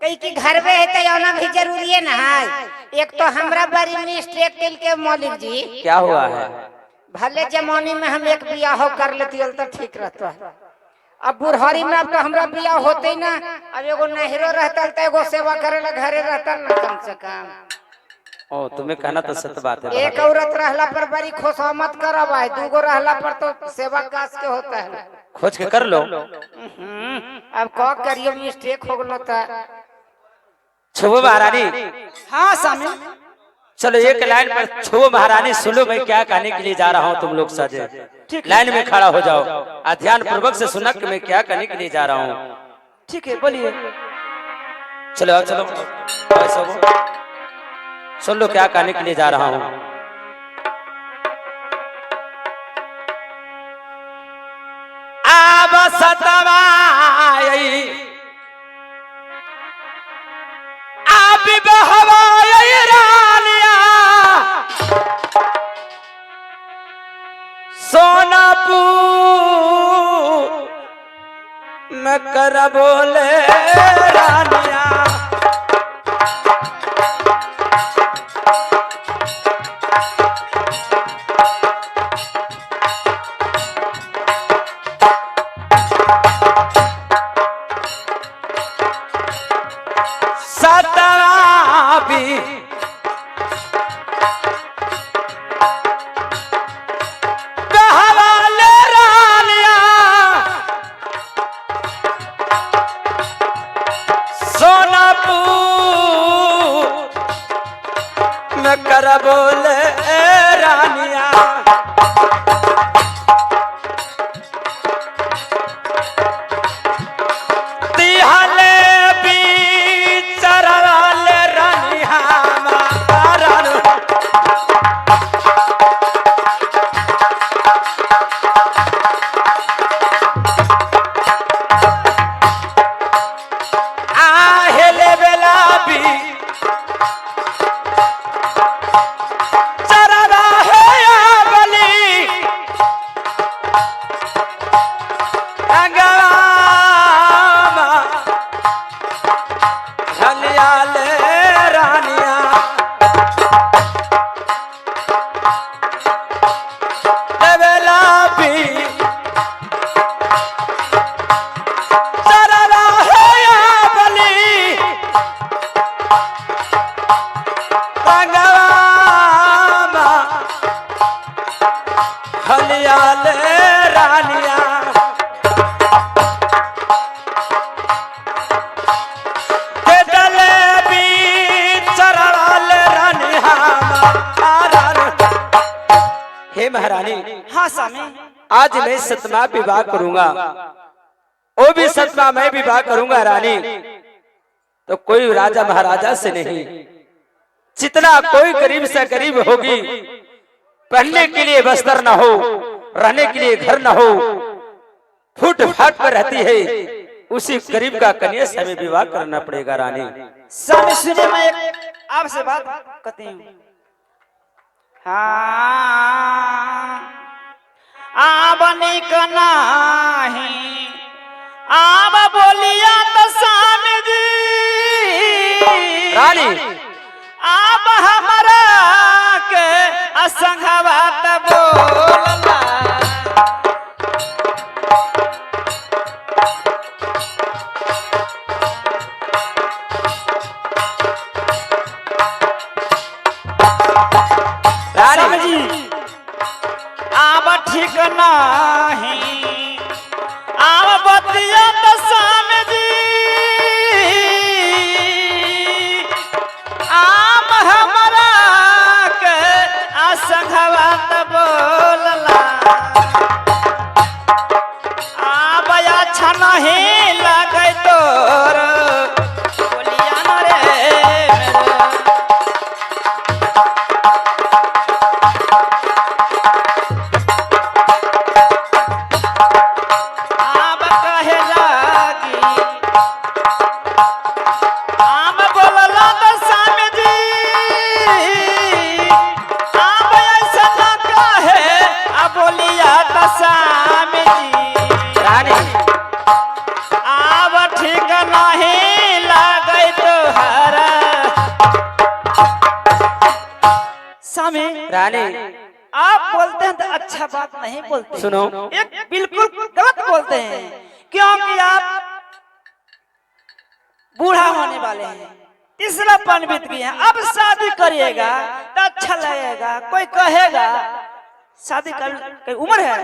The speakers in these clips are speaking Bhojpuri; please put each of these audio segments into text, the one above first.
कई की घर में है तो आना भी जरूरी है ना है। एक तो हमरा बड़ी मिस्टेक दिल के मौलिक जी। क्या हुआ है? भले जमाने में हम एक बियाह कर लेती तो ठीक रहता है। अब बुढ़ारी में अब तो हमरा बियाह होते ही ना। अब एगो नहरो रहता तो एगो सेवा करे ला घरे रहता ना कम से कम। ओ तुम्हें कहना तो सत्य बात है। एक औरत रहला पर बड़ी खुशामद करब है, दूगो रहला पर तो सेवा काश के होता है। खोज के कर लो। अब का करियो मिस्टेक हो गलो था। छुबो महारानी। हाँ सामी। चलो एक लाइन पर छुबो महारानी सुनो, मैं क्या कहने के लिए जा रहा हूँ। तुम लोग सजे लाइन में खड़ा हो जाओ, ध्यान पूर्वक से सुना कि मैं क्या कहने के लिए जा रहा हूँ। ठीक है बोलिए। चलो चलो सुन लो क्या कहने के लिए जा रहा हूँ। आब सतवाई आप बहवाई रानिया सोनापुर में कर बोले रानिया। सतराबी बहवाले रानिया सोनापुर में कर बोले रानिया। महारानी। हाँ स्वामी। आज मैं सतमा विवाह करूंगा, वो भी सतमा मैं विवाह करूंगा रानी। तो कोई राजा महाराजा से नहीं, जितना कोई गरीब से गरीब होगी, पहनने के लिए वस्त्र न हो, रहने के लिए घर न हो, फुटपाथ पर रहती है, उसी गरीब का कन्या से हमें विवाह करना पड़ेगा रानी। स्वामी सुनिए, मैं एक आपसे बात कहती हूँ। हाँ आब निक नाही आब बोलिया तो स्वामी जी रानी आब हमारा के असंगवा त बोलला। आब ठीक नहीं आब बतिया तो स्वामी जी आब हमारा के असंगवा त बोलला। आब अच्छा नहीं लगे तोर बोलिया न रे आब ठीक नहीं लगे रानी आप बोलते हैं तो अच्छा बात नहीं बोलते, सुनो। एक बिल्कुल गलत बोलते हैं, क्योंकि आप बूढ़ा होने वाले हैं, तीसरा पान बीत गया, अब शादी करिएगा तो अच्छा लगेगा। कोई कहेगा शादी कर उम्र है,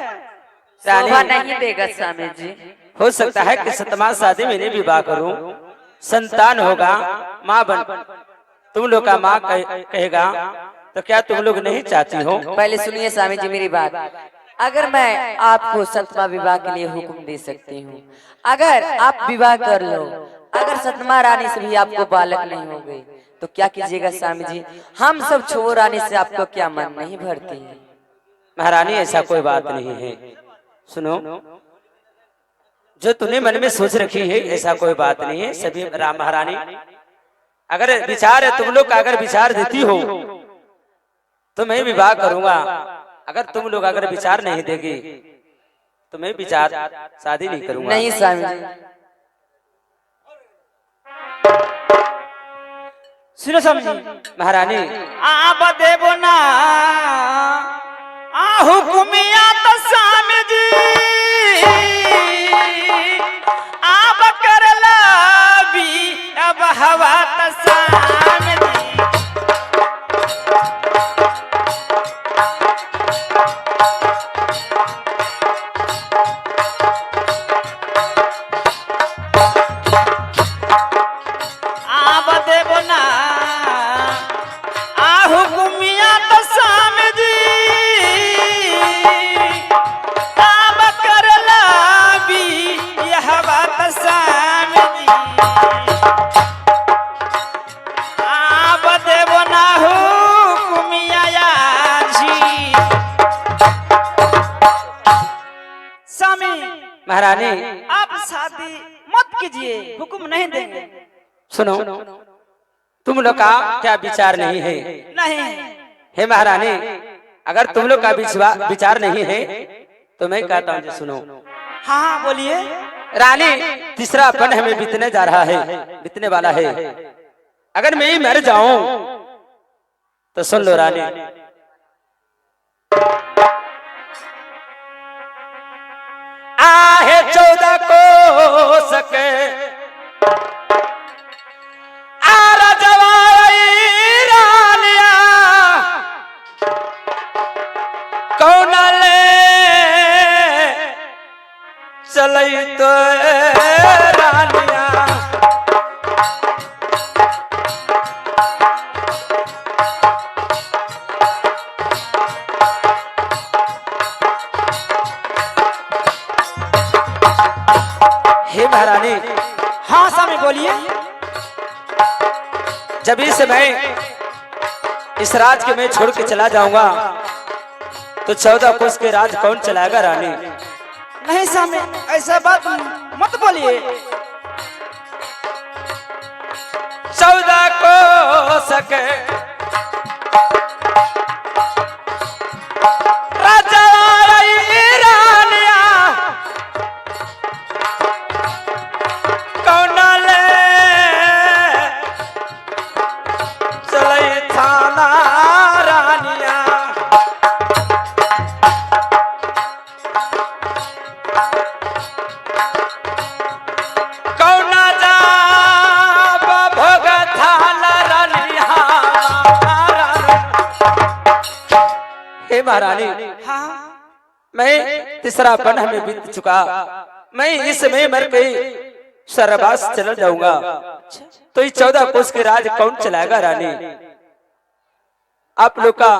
शोभा नहीं देगा स्वामी जी। हो सकता है कि सतमा शादी में नहीं विवाह करूं, संतान होगा, माँ बन तुम लोग का माँ कहेगा तो क्या तुम लोग नहीं चाहती हो? पहले सुनिए स्वामी जी मेरी बात। अगर मैं आपको सतमा विवाह के लिए हुक्म दे सकती हूँ, अगर आप विवाह कर लो, अगर सतमा रानी से भी आपको बालक नहीं हो गई तो क्या कीजिएगा स्वामी जी? हम सब छोड़ रानी से आपको क्या मन नहीं भरती है? महारानी ऐसा कोई बात नहीं है। सुनो, जो तूने मन में सोच रखी है ऐसा कोई बात नहीं है। सभी राम महारानी अगर विचार है तुम लोग का, अगर विचार देती हो तो मैं विवाह करूंगा। अगर तुम लोग अगर विचार नहीं देगी तो मैं विचार शादी नहीं करूंगा। नहीं स्वामी जी। सुनो स्वामी जी, महारानी आप देवो ना हुकुमिया तो स्वामी जी, आप करला भी अब हवा तो स्वामी जी। आप देवो ना हुकुमिया तो स्वामी जी, आप करला भी यह बात स्वामी जी। आप देवो ना हुकुमिया जी। स्वामी महारानी आप शादी मत कीजिए, हुक्म नहीं देंगे। सुनो, तुम लोग का क्या विचार नहीं है? नहीं हे महारानी, अगर तुम लोग का विचार नहीं है तो मैं कहता हूँ सुनो। हाँ हाँ बोलिए। रानी तीसरा पन हमें बीतने जा रहा है, बीतने वाला है। अगर मैं ही मर जाऊं तो सुन लो रानी, आहे 14 को सके कौन ले चलई तो रानिया। हे महारानी। हाँ स्वामी बोलिए। जब इस मैं इस राज के मैं छोड़ के चला जाऊंगा तो 14 कोस के राज कौन चलाएगा रानी? नहीं स्वामी ऐसा बात मत बोलिए। 14 कोस के राजा रानिया कौन ले चलई थाना रानिया। महारानी हाँ मैं तीसरा पन हमें बीत चुका, मैं इस में मर गई सरबास चला जाऊंगा तो इस 14 कोस के राज कौन चलाएगा रानी? आप लोग का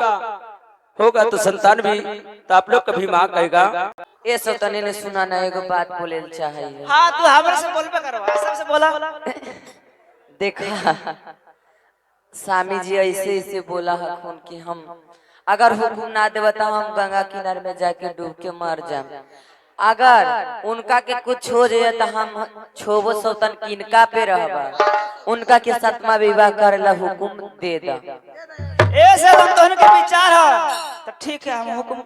होगा तो संतान भी तो आप लोग कभी माँ कहेगा। ये सौतने ने सुना ना एगो बात बोले चाहिए। हाँ तू हमरे से बोलबे करवा, सबसे बोला। देखा स्वामी जी ऐसे ऐसे बोला हखुन कि हम अगर हुक्म ना देव तो हम गंगा किनारे में जाके डूब के मर जाए। अगर उनका के कुछ हो जाए तो हम छोबो सौतन किनका पे रहबा, उनका के सतमा विवाह करेला हुक्म दे दा। ऐसे हम तो उनके विचार है तो ठीक है, हम हुक्म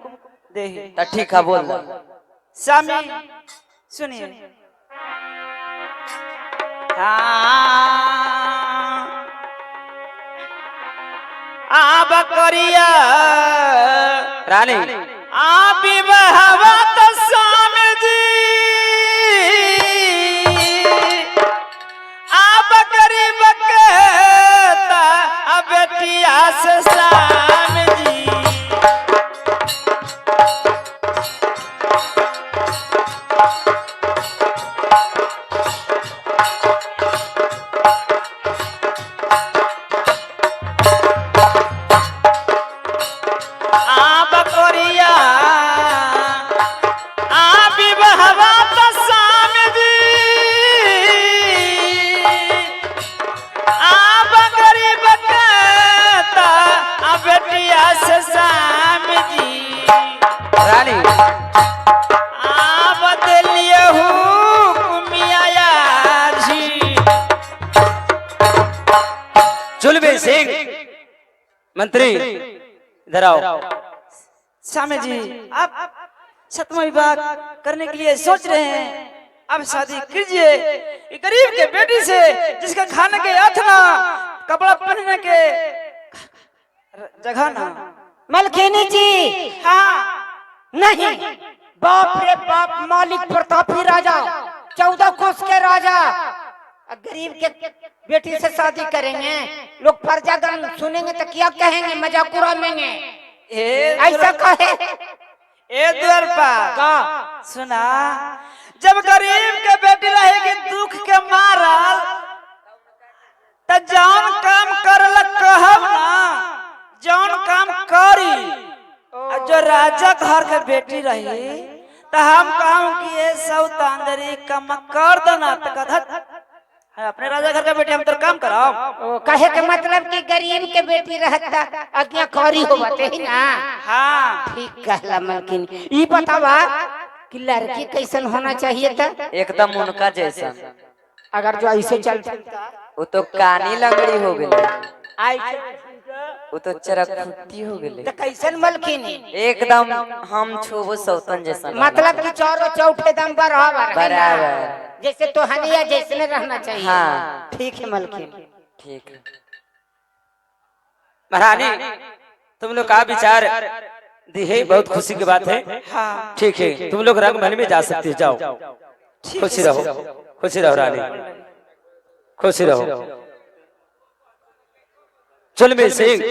दे ही। तो ठीक है बोल। स्वामी सुनिए। हाँ आप बकरिया रानी आ विवाहवा तो स्वामी जी आ बकरी बकता आ बेटिया से स्वामी जी आ बकरिया आ विवाहवा तो स्वामी जी आ बकरी बकता आ बेटिया से स्वामी जी रानी आ बदलिए हुकुमिया जी जुल्मी सिंह मंत्री इधर आओ। स्वामी जी आप सतमा विवाह करने के लिए सोच रहे हैं, अब शादी कीजिए। ये गरीब के बेटी से जिसका खाने के अथना कपड़ा पहनने के जगह ना। मलकिनी जी हाँ नहीं, बाप रे बाप, मालिक प्रतापी राजा, 14 कोस के राजा, गरीब के बेटी से शादी करेंगे, लोग प्रजागण सुनेंगे तो क्या कहेंगे, मजाक उड़ाएंगे। ऐसा कहे ए द्वारपा का सुना, जब गरीब के बेटी रहेगी दुख के मारल त जौन काम करल कहब ना, जौन काम करी। और जो राजा घर के बेटी रही तो हम कहूँ कि ये सौतांदरी कम कर दो ना, तो कथा अपने राजा घर का बेटी हम तो काम कराओ। कहे के मतलब कि गरीब के बेटी रहता आज्ञाकारी हो बाते ही ना। हाँ ठीक कहला मलकिन। ये बतावा कि लड़की कैसन होना चाहिए था? एकदम उनका जैसा। अगर जो ऐसे चलता वो तो कानी लंगड़ी हो गई, ऐसे वो तो चरखुट्टी हो गई, तो कैसन मलकिन? एकदम हम छुबो सौतन जैसा। मतलब कि चौरो चौथे दम बराबर बराबर जैसे तो हनिया जैसे रहना चाहिए। हाँ ठीक है मलकिन। ठीक है। महारानी तुम लोग का विचार दी है, बहुत खुशी की बात है। हाँ ठीक है, तुम लोग रंगमहल में जा सकते हो, जाओ। खुशी रहो, खुशी रहो रानी, खुशी रहो। जुल्मी सिंह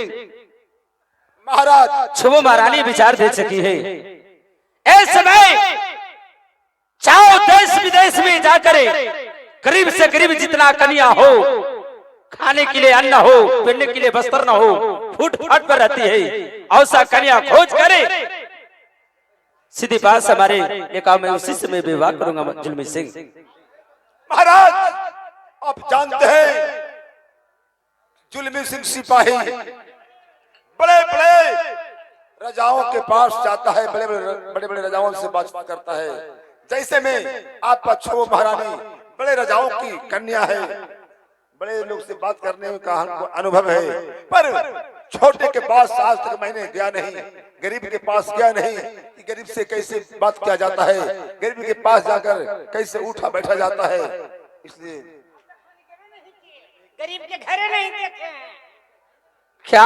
महाराज छुबो महारानी विचार दे सकी है। इस समय चाहो देश विदेश में जाकर गरीब से गरीब जितना कन्या हो, खाने के लिए अन्न हो, पहनने के लिए वस्त्र न हो, फूट फाट पर रहती है, ऐसा कन्या खोज करे सीधी पास हमारे निकाह में उसी से मैं विवाह करूंगा। जुल्मी सिंह महाराज आप जानते हैं जुल्मी सिंह सिपाही बड़े बड़े राजाओं के पास जाता है, बड़े बड़े राजाओं से बात करता है। जैसे में आपका छो महारानी बड़े राजाओं की कन्या है, बड़े लोग से बात करने का हमको अनुभव है, पर छोटे के पास आज तक मैंने गया नहीं, गरीब के पास गया नहीं कि गरीब से कैसे बात किया जाता है, गरीब के पास जाकर कैसे उठा बैठा जाता है। इसलिए गरीब के घरे नहीं देखे हैं। क्या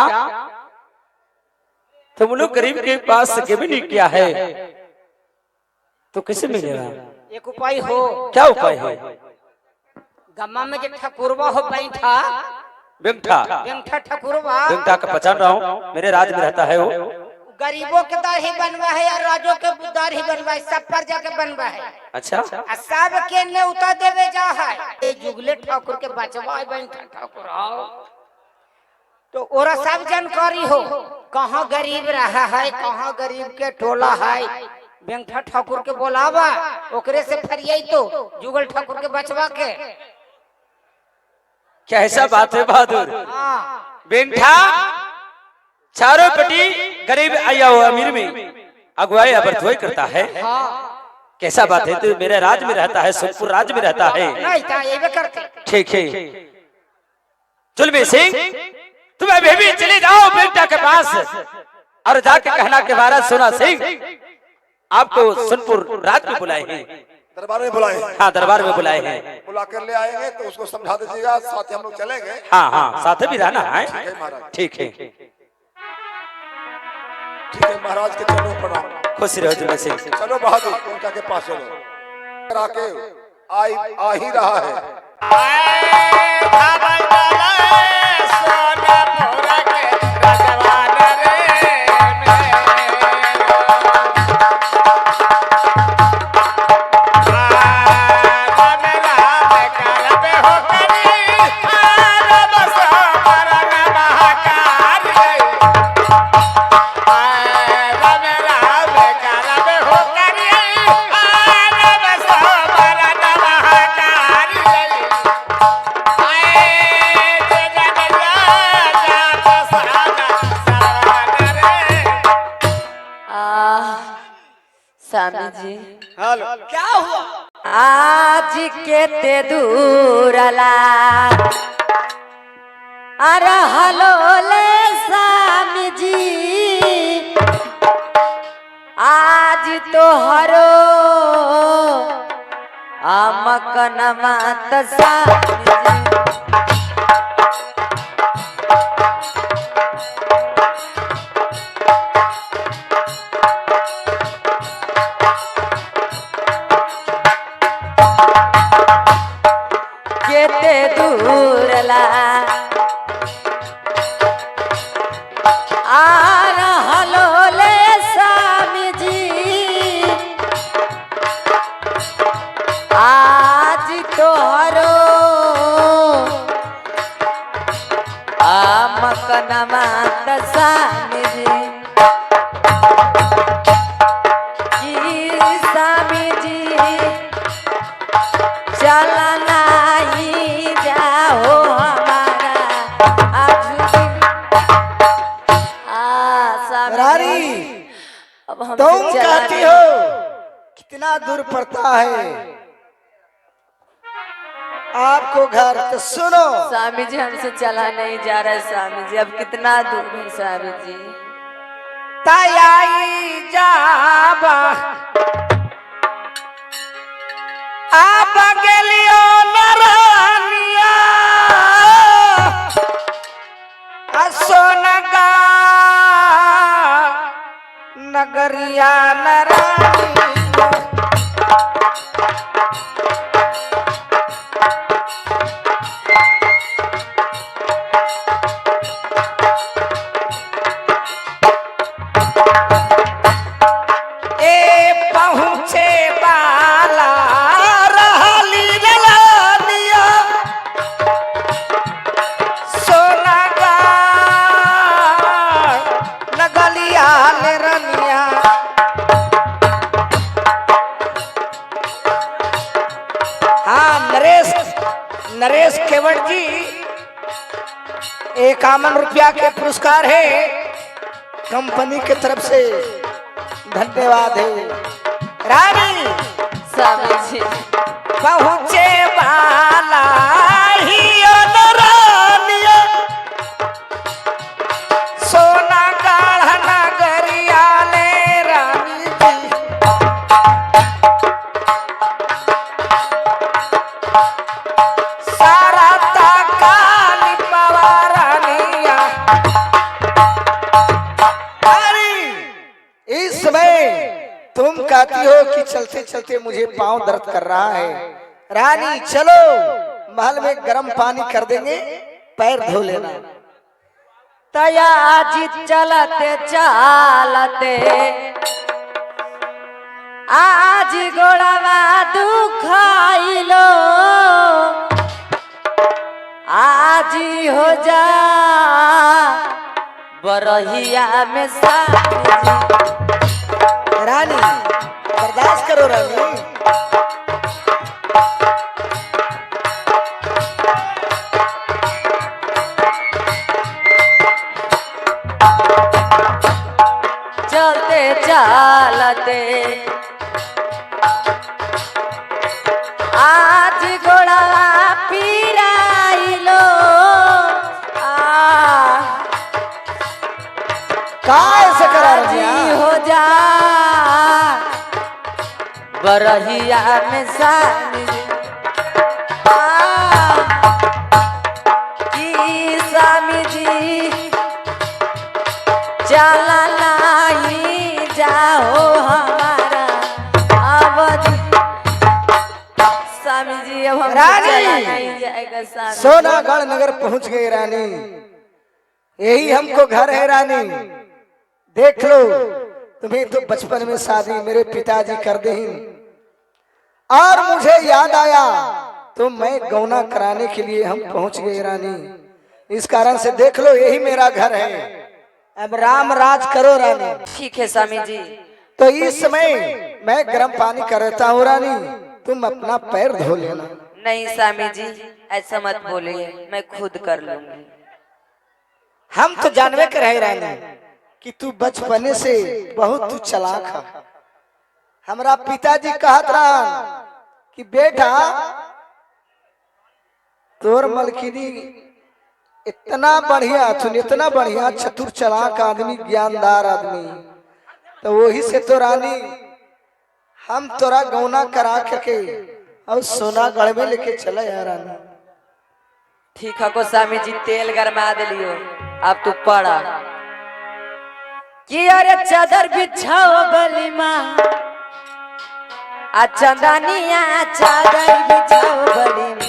तुम लोग गरीब के पास कभी नहीं किया है तो कैसे मिलेगा? एक उपाय हो। क्या उपाय है? गम्मा में जो ठकुरवा हो बैठा, बेंगठा बेंगठा ठकुरवा, बेंगठा का पहचान रहा हूँ, मेरे राज्य में रहता है वो। गरीबों के दाढ़ी बनवा है या राजों के दाढ़ी बनवा है, सब पर जाके बनवा है। अच्छा, आ सब के न्योता देवे जा है। ये जुगले ठाकुर के बचवा है बैठा ठाकुर आओ, तो ओरा सब जानकारी हो, कहाँ गरीब रहा है, कहाँ गरीब के टोला है। बेंगठा ठाकुर के बोलावा, ओकरे से फरियाई तो जुगल ठाकुर के बचवा के। क्या ऐसा बात है बहादुर? हाँ बेंगठा चारों पटी गरीब आया हुआ अमीर में अगुवाई अबरथुआई करता है। हाँ कैसा बात है? तू मेरे राज्य में रहता है, सोनपुर राज्य में रहता है। नहीं था ये भी करते। ठीक है जुल्मी सिंह, तुम अभी भी चले जाओ बेंगठा के पास और जाके कहना के महाराज सोना सिंह आपको सोनपुर रात में बुलाए हैं, दरबार में बुलाए। हाँ दरबार में बुलाए हैं। बुला कर ले आएंगे तो उसको समझा दीजिएगा, साथ ही हम लोग चलेंगे। हाँ हाँ साथ भी रहना है। ठीक है महाराज। ठीक है। ठीक है महाराज के चरणों पर प्रणाम। खुश रहो जुलमी सिंह। चलो बहादुर उनका के पास चलो। आके आ ही रहा है। स्वामी जी क्या हुआ? आज के ते दूरला अरे हलो ले स्वामी जी आज तो हरो आमकन मात स्वामी जी केते दूरला आर हलो ले स्वामी जी आज तोहरो आमकन मात स्वामी जी की स्वामी जी चलना ही जाओ हमारा रानी अब हम तुम कहती हो कितना दूर पड़ता है आपको घर, तो सुनो स्वामी जी हमसे चला नहीं जा रहा है स्वामी जी, अब कितना दूर है स्वामी जी। तयाई जाबा आप गेलियो नरनिया सोनगा नगरिया नरानी ए पहुँचे बाला रहली रलानिया सोनागा नगलिया ले रनिया हाँ नरेश केवट जी 51 रुपया के पुरस्कार है कंपनी की तरफ से, धन्यवाद है। रानी स्वामी जी पहुँचे वाला ही रानिया सोना गाढ़ नगरिया ले रानी जी सारा काली पवारानिया इस समय तुम कहती हो कि चलते चलते मुझे पांव दर्द कर रहा है। रानी चलो महल में गर्म पानी कर देंगे, पैर धो लेना। तया जी चलते चालते आज गोड़वा दुखाइलो आज हो जा बरहिया में स्वामी जी। रानी बर्दाश्त करो रानी। चलते चालते आज गोड़वा पीराइलो का ऐसे करा जी रही हो जा बरहिया में स्वामी जी। की स्वामी जी चला हो हमारा अवधि। स्वामी जी अब हम रानी! चला नहीं जाएगा स्वामी। सोनागढ़ नगर पहुंच गए रानी, यही हमको घर है रानी। देख लो, तुम्हें तो बचपन में शादी मेरे पिताजी कर दे, और मुझे याद आया तो मैं गौना कराने के लिए हम पहुंच गए रानी। इस कारण से देख लो, यही मेरा घर है। अब राम राज करो रानी। ठीक है स्वामी जी। तो इस समय मैं गर्म पानी करता हूँ रानी, तुम अपना पैर धो लेना। नहीं स्वामी जी, ऐसा मत बोलिए, मैं खुद कर लूंगी। हम तो जानवे कर है रानी कि तू बचपने से बहुत तू चालाक है। हमारा पिताजी कहत रहा कि बेटा तोर मलकिनी इतना बढ़िया, तुम इतना बढ़िया चतुर चालाक आदमी, ज्ञानदार आदमी, तो वही से तो रानी हम तोरा गौना करा करके और सोनागढ़ में लेके चला यार रानी। ठीक है को स्वामी जी, तेल गरमा दिलियो, अब तू पड़ा कि अरे चादर बिछाओ बली माँ, आ चंदनिया चादर बिछाओ बली माँ।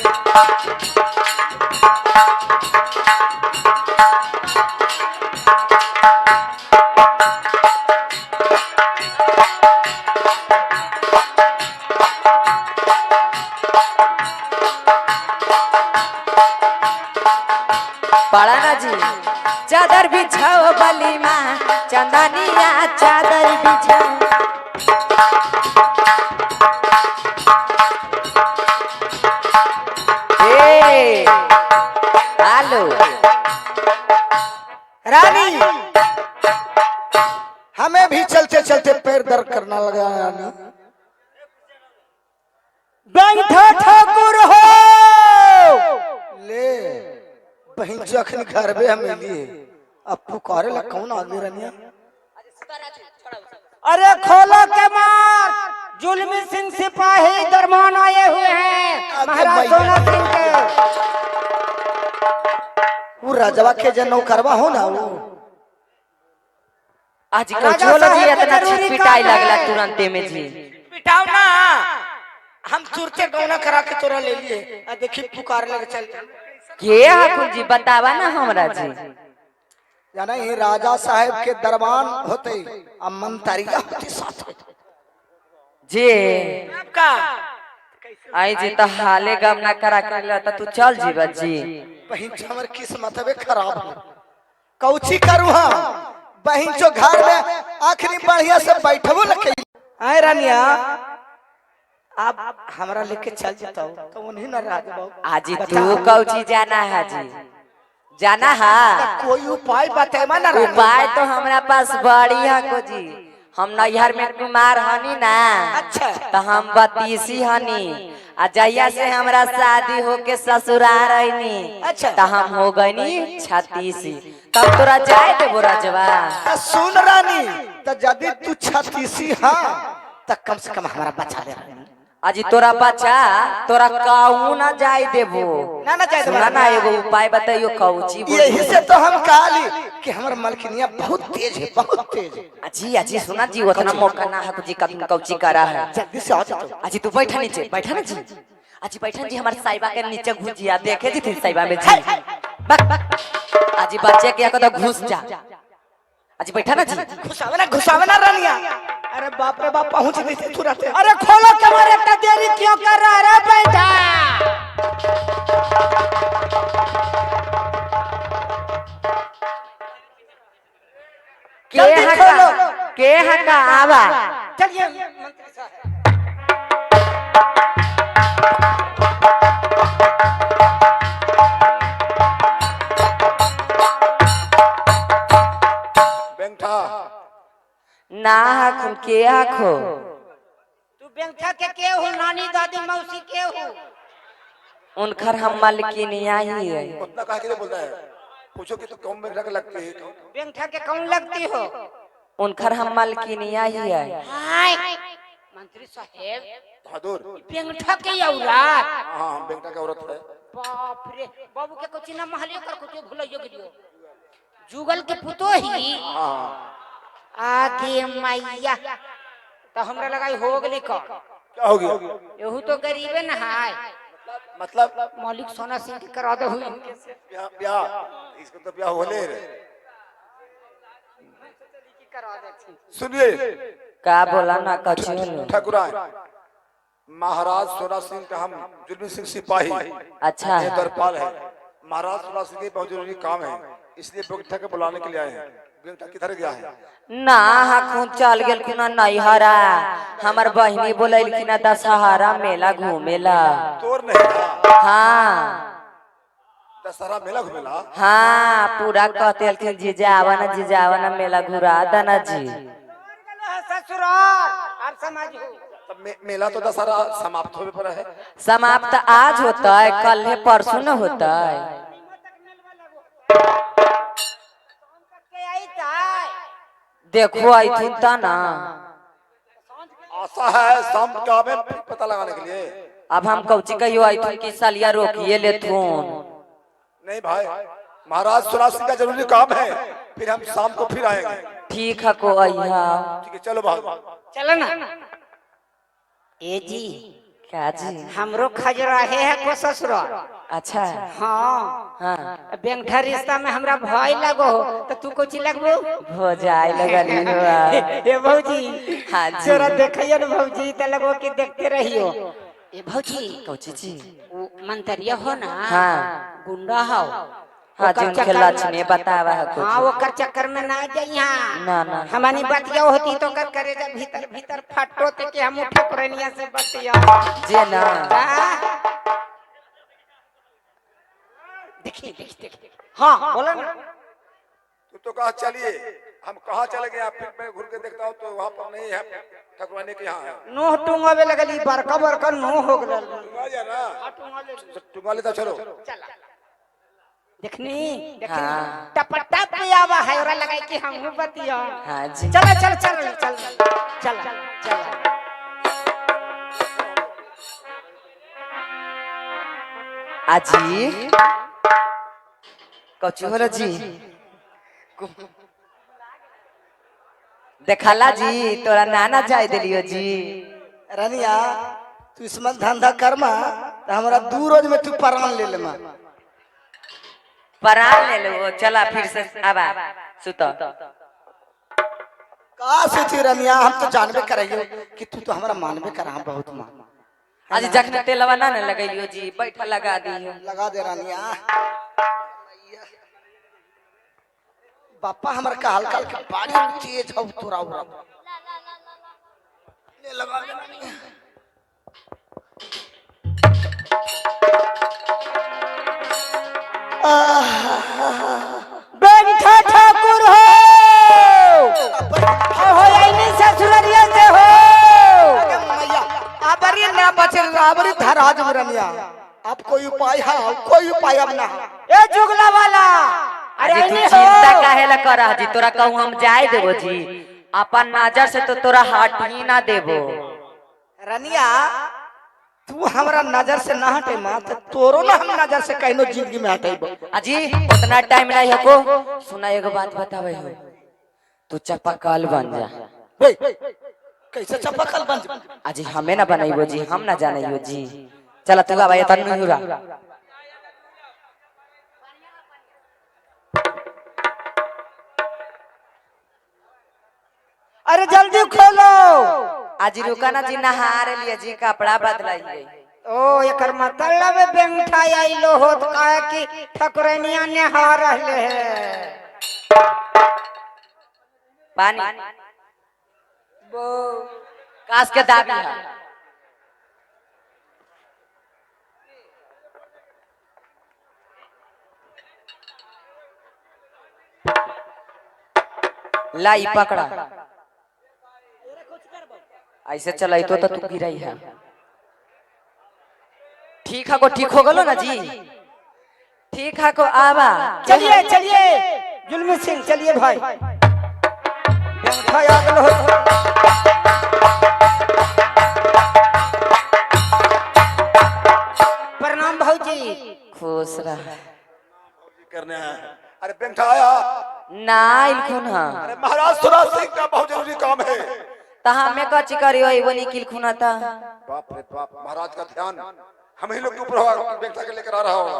पड़ा ना जी। चादर बिछाओ बली माँ, चंदनिया चादर बिछाओ। हेलो रानी, हमें भी चलते चलते पैर दर्द करना लगा रानी। बैठो ठाकुर हो। ले बहन जखन घर में हमें लिए अब पुकारे ला कौन आगे रनिया। अरे खोलो के मार, जुल्मी सिंह सिपाही दरमान आए हुए हैं, महाराज सोना सिंह के। वो राजवा के जन नौकरवा हो ना वो। आज कल चलो जी, इतना पिटाई लगला तुरंते में जी। पिटाओ ना, हम तुरते गौना करा के तोरा ले लिए। आ देखी पुकार लगे चल। के हकुन जी, बतावा ना हमरा जी। जाना ही राजा साहब के दरबान होते, अब मंतरिया होती साथ जे का। आई जी तो हाले गम ना करा के लता तू चल जी बच्ची। बहन जो हमारे किस्मत है खराब है, कौची करूँ हाँ। बहन जो घर में आखिरी बढ़िया से बैठबो लगे। आए रानिया, आप हमारा लेके चल जाता हो तो उन्हीं ना राज बाबू। आज तू कौची जाना है जी, जाना है कोई उपाय बताए ना। उपाय तो हमरा पास बड़ी है को जी। हम नैहर में कुमार हनी ना, अच्छा। तो हम बतीसी हनी, आ जहिया से हमरा शादी होके ससुराल आईनी, अच्छा। तो हम हो गईनी 36। तब तोरा जाए देबो राजवा। तो सुन रानी, तो यदि तू 36 हाँ तो कम से कम हमारा बचा ले रानी। अजी तोरा बच्चा तोरा काऊ ना जाय देबो। ना जाए देबो। सुना ना एगो उपाय बताइयो कौची बोल। यही से तो हम कहली कि हमार मलकिनिया बहुत तेज है, बहुत तेज है। अजी अजी सुना जी, उतना मौका ना है जी, कभी कौची करा है। जल्दी से आ जाओ। अजी तू बैठा नीचे, बैठा ना जी। अजी बैठा जी, हमारे साइबा के नीचे घुसिया देखे जी थी साइबा में जी। अजी बच्चे के को तो घुस जा। अजी बैठा ना जी। घुसावे ना रानिया। अरे बाप रे बाप, पहुंच गई थी तुरंत। अरे खोलो के मार, इतना देरी क्यों कर रहा है रे बेटा। के हका आवा। चलिए मंत्री साहब। बेंगठा ना हकुन के हको। तू बेंगठा के हो, नानी दादी मौसी के हो। उनकर हम मलकिनिया ही है। उतना कहा के बोलता है, पूछो कि तू कौन बेंगठा के लगती है। बेंगठा के कौन लगती हो। उनकर हम मलकिनिया ही है। हाय मंत्री साहब, बहादुर। बेंगठा के औलाद। हाँ बेंगठा की औरत है। बाप रे, बाबू के कुछ ना महलियो कर कुछ भूलियो गिरियो। जुगल के पुतो ही। हाँ आगे मैया तो हमरा लगा हो गली का क्या हो गया? यहू तो गरीबे न है मतलब मौलिक सोना सिंह के करा दे हुई इनके से ब्याह ब्याह इसको तो ब्याह होले रे। करा देती सुनिए का बोला ना कछु ठाकुरान महाराज सोना सिंह का हम जुलमी सिंह सिपाही अच्छा ये है। दरपाल है। महाराज सोना सिंह के बहुत जरूरी काम है, इसलिए बेगठा के बुलाने के लिए आए हैं। बेगठा किधर गया है? ना हखून चल गेल कि ना नैहरा हमर बहिनी बोलैल कि ना दशहरा मेला घूमेला। तोर नहीं था हाँ दशहरा मेला घूमेला। हाँ पूरा कहते हलखिन जीजावा ना मेला घुरा दना जी। ससुराल आप समझ तब मेला तो दशहरा समाप्त होने पर है। समाप्त आज होता है, कल है परसों न होता है। देखो आई थी ना आशा है शाम का में पता लगाने के लिए। अब हम कौची कहियो आई थी कि सालिया रोकिए ले थून। नहीं भाई महाराज सोना सिंह का जरूरी काम है, फिर हम शाम को फिर आएंगे। ठीक है को अइहा। ठीक है चलो भाई। चलो ना ए जी क्या जी? हमरो खजराहे है को ससुराल। अच्छा हाँ हाँ बेंगठा रिश्ता में हमरा भय लगो हो तो तू कोची लगबो हो जाए लगली हुआ। ए भौजी हाँ जी। जरा देखियो ना भौजी त लगो कि देखते रहियो। ए भौजी कौची जी? वो मंतरिया हो ना हाँ। गुंडा हो हाँ ओकर जी उनके चक्कर लक्षण बतावा है कुछ। हाँ ओकर चक्कर में ना जाइया ना ना हमारी बतिया होती तो कर करे जब भीतर भीतर फटो ते कि हम ठकुरनिया से बतिया जे ना देखिए देखिए हाँ बोलो ना तू तो कहा चलिए, हम कहाँ चले गए? फिर मैं घूर के देखता हूँ तो वहाँ पर नहीं है, ठकुरानी के यहाँ है। नोह टुंगावे लगली बड़का बड़का नोह हो गल टुंगा जा ना टुंगा लेता चलो। देखनी हाँ। टपटा पे आवा है और लगाई कि हम बतिया। हाँ जी चल चल चल चल चल चल आजी कौची होला जी? देखला जी तोरा नाना जाय दिलियो जी। रनिया तू इसमें धंधा करमा तो हमारा 2 रोज में तू परान ले लेमा। परान ले लो चला फिर से आवा सुतो। का सोची रनिया हम तो जानबे करियो कि तू तो हमारा मानबे कर हम बहुत मान। आज जखन तेलवा ना लगैलियो जी बैठा लगा दियो। लगा दे रनिया बापा हमार का हल्का हल्का पानी तेज हो तोरा उरा ले लगा दे रनिया। बेंठा ठाकुर हो नहीं ससुररिया से हो मैया आबरी ना बचल आबरी धराज रनिया। अब कोई उपाय है? कोई उपाय अब ना। ए जुगला वाला अरे अरे तू नहीं चिंता हो काहे ला कर जी? तोरा कहूं हम जाय देबो जी, अपन नजर से तो तोरा हट ही ना देबो। रनिया तू हमारा नजर से ना हटे मां तो तोरो ना हम नजर से कहिनो जिंदगी में हटेबो। अजी उतना टाइम नहीं है को। सुना एगो बात बतावे हो, तू चपाकल बन जा। बे कैसे चपकल बन जा? अजी हमें ना बनाइबो जी, हम ना जानियो जी। चला तू आवा तन नहीं हुआ। अरे जल्दी खोलो। आज रुका ना जी नहार लिए जी कपड़ा बदलाई। ओ एकर मतलब बेंठा आइलो होत काहे कि ठकुरनिया नहा रहले है। पानी कास के दाबी है। लाई पकड़ा ऐसे चलाई तो तू गिराई है। ठीक है को ठीक हो गलो ना जी? ठीक है को आवा। चलिए चलिए जुल्मी सिंह चलिए भाई बेंठा आ गल हो। प्रणाम भौजी। खुश रह। करने हैं। अरे बेंठा आया ना इलखुन हा अरे महाराज स्वराज सिंह का बहुत जरूरी काम है। ता हमें कची करियो ई बनी किलखुना ता बाप रे बाप, महाराज का ध्यान हम ही लोग के ऊपर होगा, बेटा के लेकर आ रहा होगा।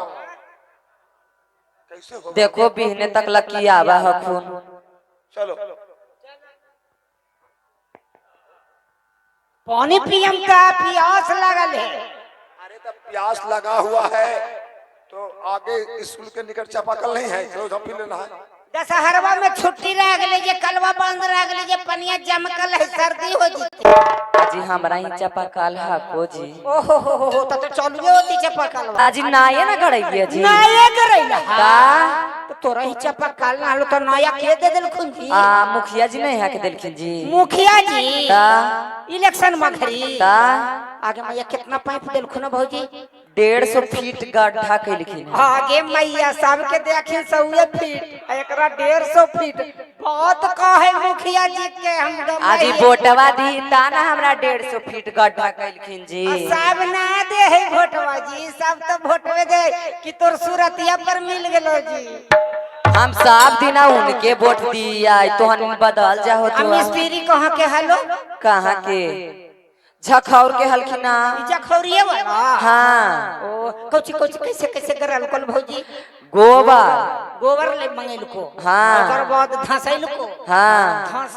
कैसे होगा? देखो बिहने तक लकी आवा हखुन। चलो पानी पियम का प्यास लगल है। अरे तब प्यास लगा हुआ है तो आगे स्कूल के निकट चापाकल नहीं है, चलो हम पी लेना है। दशहरवा में छुट्टी रह गई, जे कलवा बंद रह गई, जे पनिया जमकल है, सर्दी हो जीती। आजी हमरा ही चापाकल हाको जी। ओहो हो तो चलिए होती चपाकलवा। आजी नाये ना गड़ैया जी। नया करैला ता तो तोरा ही चपाकल ना लो तो नया के दे देलखुन जी। मुखिया जी नहीं हक देलखिन जी। मुखिया जी ता इलेक्शन में घरी ता आगे मैया कितना पाइप देलखुन भौजी? 150 फीट गड्ढा कैलखिन। आगे मैया सबके देखिन 100 फीट, एकरा 150 फीट बहुत कहे मुखिया जी के। हम आजी वोटवा दी ता ना हमरा 150 फीट गड्ढा कैलखिन जी। सब ना दे है भोटवा जी, सब तो भोटवे दे कि तोर सूरतिया पर मिल गेलो जी। हम सब दिना उनके वोट दिया तो हम बदल जा हो तो मिस्त्री कहाँ के हलो? कहाँ के झखौर के हलखिना। जखौरिया वाला हाँ ओ कोची कोची कैसे कैसे करल कल भौजी? गोबर गोबर ले मंगेल को, हाँ। ओकर बाद धसैल को, हाँ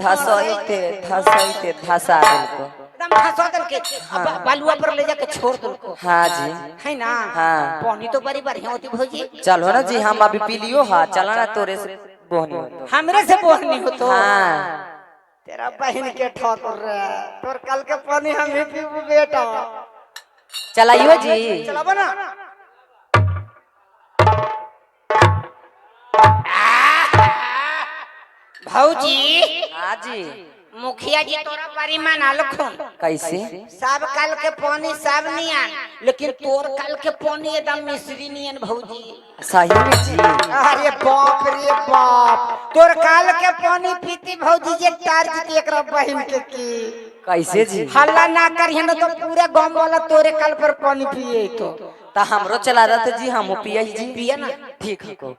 धसैते धसैते धसा दिल को एकदम धसा दल के अब बालुआ पर ले जाके छोड़ दल को। हाँ जी है ना? हाँ। पानी तो बड़ी बढ़िया होती भौजी। चलो ना जी हम अभी पी लियो। हाँ चलो ना तोरे से बोहनी हो तो। हमरे से बोहनी हो तो हाँ तेरा बहन के ठाकुर रे, तोर कल के पानी हम ही पीबू बेटा। चलाइयो जी। चला बना भौजी। हाँ जी मुखिया जी तोरा बारी माना लखुन कैसे? सब कल के पानी सब नियन, लेकिन तोर कल के पानी एकदम मिश्री नियन भौजी। सही में जी। अरे बाप रे बाप, तोर कल के पानी पीती भौजी जे तार जीती एकरा बहन के की। कैसे जी? हल्ला ना करिए ना तो पूरे गांव वाला तोरे कल पर पानी पिए तो। ता हमरो चला रहा था जी, हम पिया जी। पिया ना ठीक है को।